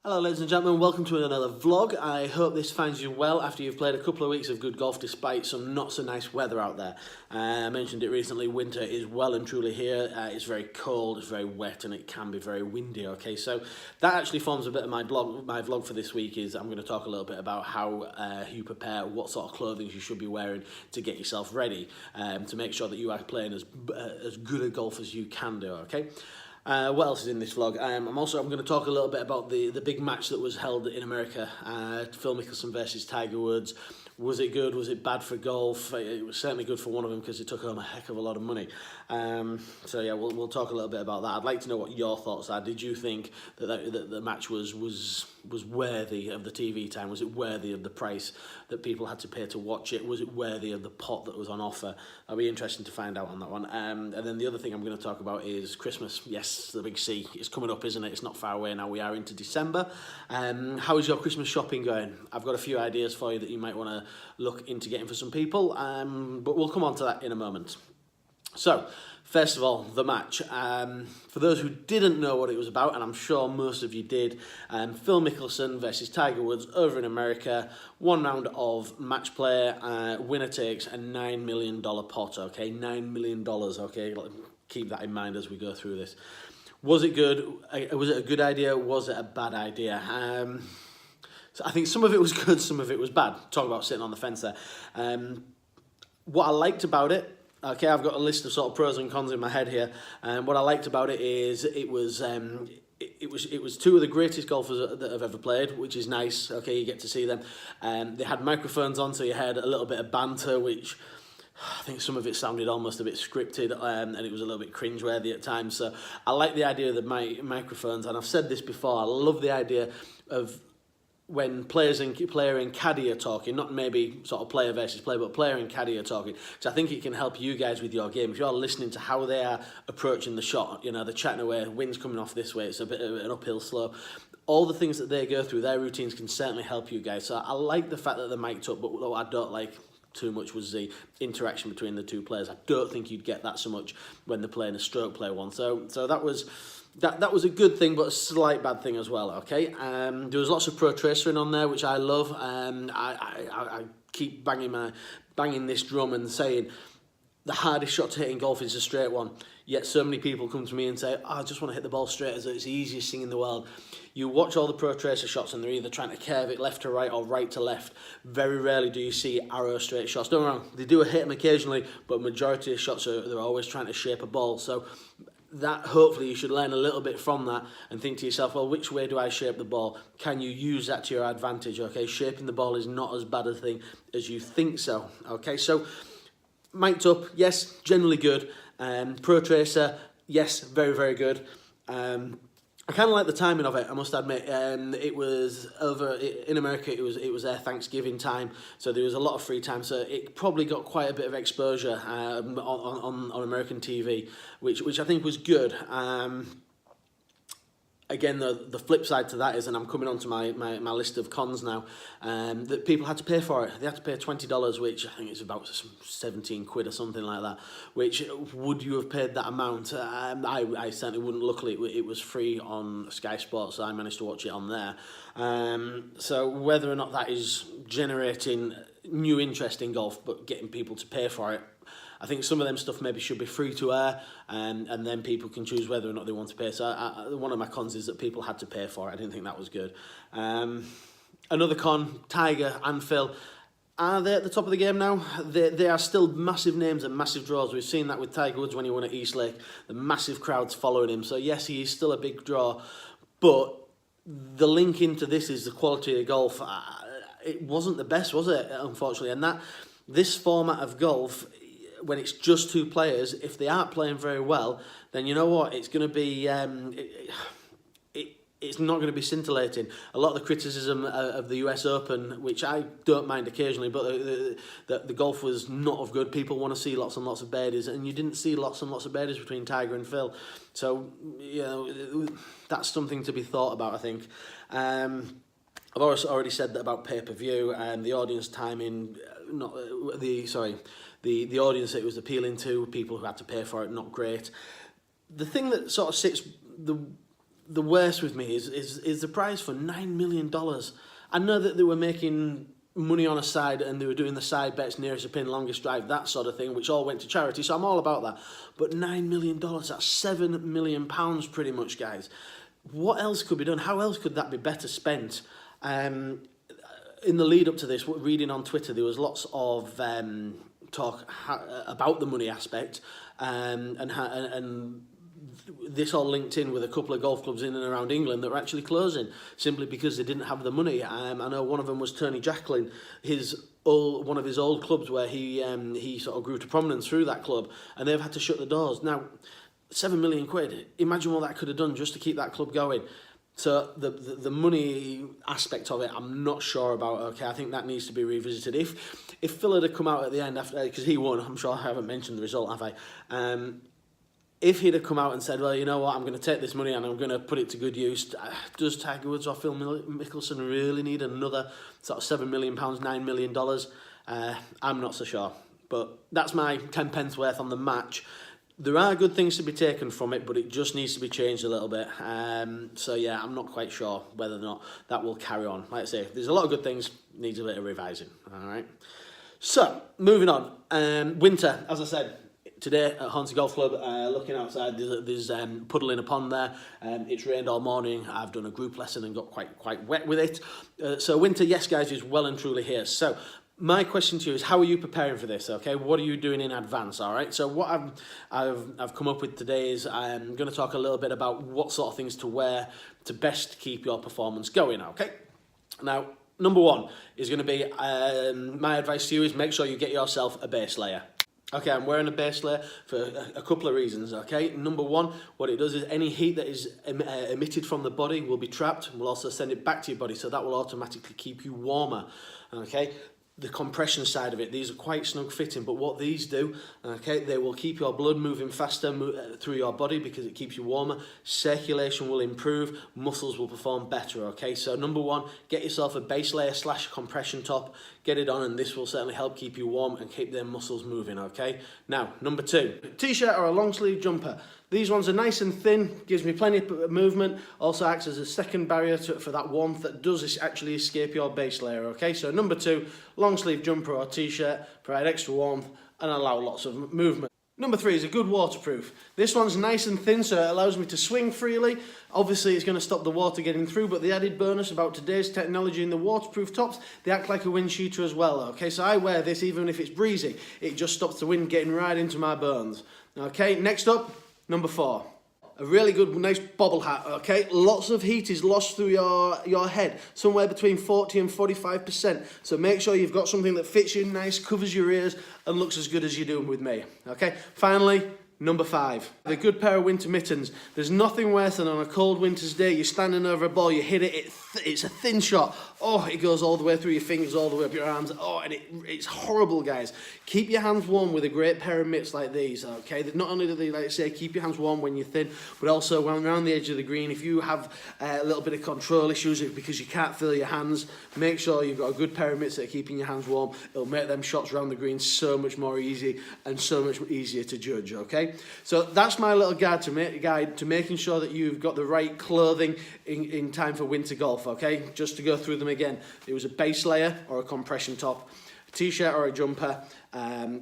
Hello ladies and gentlemen, welcome to another vlog. I hope this finds you well after you've played a couple of weeks of good golf despite some not so nice weather out there. I mentioned it recently, winter is well and truly here. It's very cold, it's very wet and it can be very windy, okay? So that actually forms a bit of my vlog for this week. Is I'm going to talk a little bit about how you prepare, what sort of clothing you should be wearing to get yourself ready, to make sure that you are playing as good a golf as you can do, okay? What else is in this vlog? I'm going to talk a little bit about the big match that was held in America, Phil Mickelson versus Tiger Woods. Was it good? Was it bad for golf? It was certainly good for one of them because it took home a heck of a lot of money. So yeah, we'll talk a little bit about that. I'd like to know what your thoughts are. Did you think that the match was worthy of the TV time? Was it worthy of the price that people had to pay to watch it? Was it worthy of the pot that was on offer? It'll be interesting to find out on that one. And then the other thing I'm going to talk about is Christmas. Yes, the big C is coming up, isn't it? It's not far away now. We are into December. How is your Christmas shopping going? I've got a few ideas for you that you might want to look into getting for some people, but we'll come on to that in a moment. So, first of all, the match. For those who didn't know what it was about, and I'm sure most of you did, Phil Mickelson versus Tiger Woods over in America. One round of match play. Winner takes a $9 million pot, okay? $9 million, okay? Keep that in mind as we go through this. Was it good? Was it a good idea? Was it a bad idea? So I think some of it was good, some of it was bad. Talk about sitting on the fence there. What I liked about it, okay, I've got a list of sort of pros and cons in my head here. What I liked about it is it was two of the greatest golfers that I've ever played, which is nice. Okay, you get to see them. They had microphones on, so you had a little bit of banter, which I think some of it sounded almost a bit scripted, and it was a little bit cringeworthy at times. So I like the idea of the microphones, and I've said this before. I love the idea of when player and caddy are talking, not maybe sort of player versus player, but player and caddy are talking. So I think it can help you guys with your game. If you're listening to how they are approaching the shot, you know, they're chatting away, wind's coming off this way, it's a bit of an uphill slope. All the things that they go through, their routines can certainly help you guys. So I like the fact that they're mic'd up, but what I don't like too much was the interaction between the two players. I don't think you'd get that so much when they're playing a stroke play one. So that was a good thing, but a slight bad thing as well. Okay, there was lots of pro tracering on there, which I love. I keep banging this drum and saying the hardest shot to hit in golf is a straight one. Yet so many people come to me and say, oh, I just want to hit the ball straight as it's the easiest thing in the world. You watch all the pro tracer shots and they're either trying to curve it left to right or right to left. Very rarely do you see arrow straight shots. Don't get me wrong, they do hit them occasionally, but majority of shots they're always trying to shape a ball. So that hopefully you should learn a little bit from that and think to yourself, well, which way do I shape the ball? Can you use that to your advantage? Okay, shaping the ball is not as bad a thing as you think so. Okay, so mic'd up, yes, generally good. Pro Tracer, yes, very, very good. I kind of like the timing of it, I must admit. It was over in America. It was their Thanksgiving time, so there was a lot of free time. So it probably got quite a bit of exposure on American TV, which I think was good. Again, the flip side to that is, and I'm coming on to my list of cons now, that people had to pay for it. They had to pay $20, which I think is about some 17 quid or something like that. Which, would you have paid that amount? I certainly wouldn't. Luckily, it was free on Sky Sports, so I managed to watch it on there. So whether or not that is generating new interest in golf, but getting people to pay for it, I think some of them stuff maybe should be free to air, and then people can choose whether or not they want to pay. So one of my cons is that people had to pay for it. I didn't think that was good. Another con, Tiger and Phil. Are they at the top of the game now? They are still massive names and massive draws. We've seen that with Tiger Woods when he won at Eastlake. The massive crowds following him. So yes, he is still a big draw. But the link into this is the quality of golf. It wasn't the best, was it? Unfortunately. And this format of golf, when it's just two players, if they aren't playing very well, then you know what? It's going to be it's not going to be scintillating. A lot of the criticism of the US Open, which I don't mind occasionally, but the golf was not of good. People want to see lots and lots of birdies, and you didn't see lots and lots of birdies between Tiger and Phil. So, you know, that's something to be thought about, I think. I've already said that about pay-per-view and the audience timing, the audience it was appealing to, people who had to pay for it, not great. The thing that sort of sits the worst with me is the prize for $9 million. I know that they were making money on a side and they were doing the side bets, nearest a pin, longest drive, that sort of thing, which all went to charity, so I'm all about that. But $9 million, that's £7 million pretty much, guys. What else could be done? How else could that be better spent? In the lead up to this, reading on Twitter, there was lots of talk about the money aspect, and this all linked in with a couple of golf clubs in and around England that were actually closing simply because they didn't have the money. I know one of them was Tony Jacklin, one of his old clubs where he sort of grew to prominence through that club, and they've had to shut the doors. Now, £7 million, imagine what that could have done just to keep that club going. So the money aspect of it, I'm not sure about. Okay, I think that needs to be revisited. If Phil had come out at the end after, because he won, I'm sure I haven't mentioned the result, have I? If he'd have come out and said, well, you know what, I'm going to take this money and I'm going to put it to good use, does Tiger Woods or Phil Mickelson really need another sort of £7 million, $9 million? I'm not so sure. But that's my 10 pence worth on the match. There are good things to be taken from it, but it just needs to be changed a little bit. So yeah, I'm not quite sure whether or not that will carry on. Like I say, there's a lot of good things, needs a bit of revising. All right. So, moving on. Winter, as I said, today at Hornsey Golf Club, looking outside, there's puddle in a pond there. It's rained all morning. I've done a group lesson and got quite wet with it. So winter, yes guys, is well and truly here. So my question to you is, how are you preparing for this? Okay, what are you doing in advance? All right. So what I've come up with today is I'm going to talk a little bit about what sort of things to wear to best keep your performance going. Okay. Now, number one is going to be my advice to you is make sure you get yourself a base layer. Okay, I'm wearing a base layer for a couple of reasons, okay? Number one, what it does is any heat that is emitted from the body will be trapped and will also send it back to your body, so that will automatically keep you warmer, okay? The compression side of it, these are quite snug fitting, but what these do, okay, they will keep your blood moving faster through your body because it keeps you warmer. Circulation will improve, muscles will perform better, okay? So number one, get yourself a base layer / compression top, get it on, and this will certainly help keep you warm and keep their muscles moving, okay? Now, number two, t-shirt or a long sleeve jumper. These ones are nice and thin, gives me plenty of movement, also acts as a second barrier for that warmth that does actually escape your base layer, okay? So number two, long sleeve jumper or t-shirt, provide extra warmth and allow lots of movement. Number three is a good waterproof. This one's nice and thin, so it allows me to swing freely. Obviously, it's going to stop the water getting through, but the added bonus about today's technology in the waterproof tops, they act like a wind cheater as well, okay? So I wear this even if it's breezy. It just stops the wind getting right into my bones. Okay, next up, number four. A really good, nice bobble hat, okay? Lots of heat is lost through your head, somewhere between 40 and 45%. So make sure you've got something that fits you nice, covers your ears, and looks as good as you're doing with me, okay? Finally, number five, a good pair of winter mittens. There's nothing worse than on a cold winter's day, you're standing over a ball, you hit it, it's a thin shot. Oh, it goes all the way through your fingers, all the way up your arms. Oh, and it's horrible, guys. Keep your hands warm with a great pair of mitts like these, okay? Not only do they, like I say, keep your hands warm when you're thin, but also when around the edge of the green, if you have a little bit of control issues because you can't feel your hands, make sure you've got a good pair of mitts that are keeping your hands warm. It'll make them shots around the green so much more easy and so much easier to judge, okay? So that's my little guide to making sure that you've got the right clothing in time for winter golf, okay? Just to go through them again, it was a base layer or a compression top, a t-shirt or a jumper.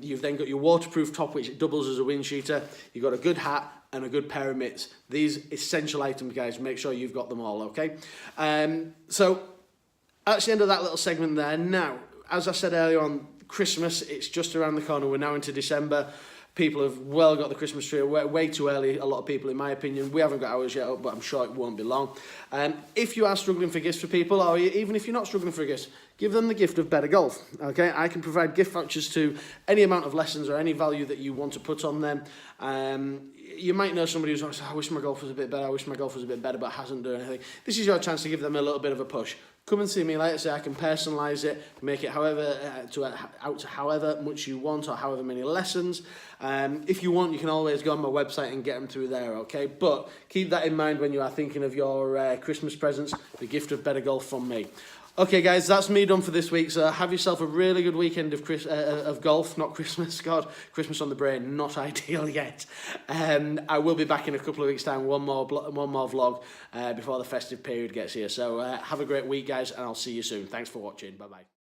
You've then got your waterproof top, which doubles as a wind cheater. You've got a good hat and a good pair of mitts. These essential items, guys, make sure you've got them all, okay? So that's the end of that little segment there. Now, as I said earlier on, Christmas, it's just around the corner. We're now into December. People have well got the Christmas tree way too early, a lot of people in my opinion. We haven't got ours yet up, but I'm sure it won't be long. If you are struggling for gifts for people, or even if you're not struggling for gifts, give them the gift of better golf, okay? I can provide gift vouchers to any amount of lessons or any value that you want to put on them. You might know somebody who's like, I wish my golf was a bit better, but hasn't done anything. This is your chance to give them a little bit of a push. Come and see me, like I say, I can personalise it, make it out to however much you want or however many lessons. If you want, you can always go on my website and get them through there, okay? But keep that in mind when you are thinking of your Christmas presents, the gift of better golf from me. Okay, guys, that's me done for this week. So have yourself a really good weekend of golf, not Christmas. God, Christmas on the brain, not ideal yet. I will be back in a couple of weeks' time. One more vlog before the festive period gets here. So have a great week, guys, and I'll see you soon. Thanks for watching. Bye bye.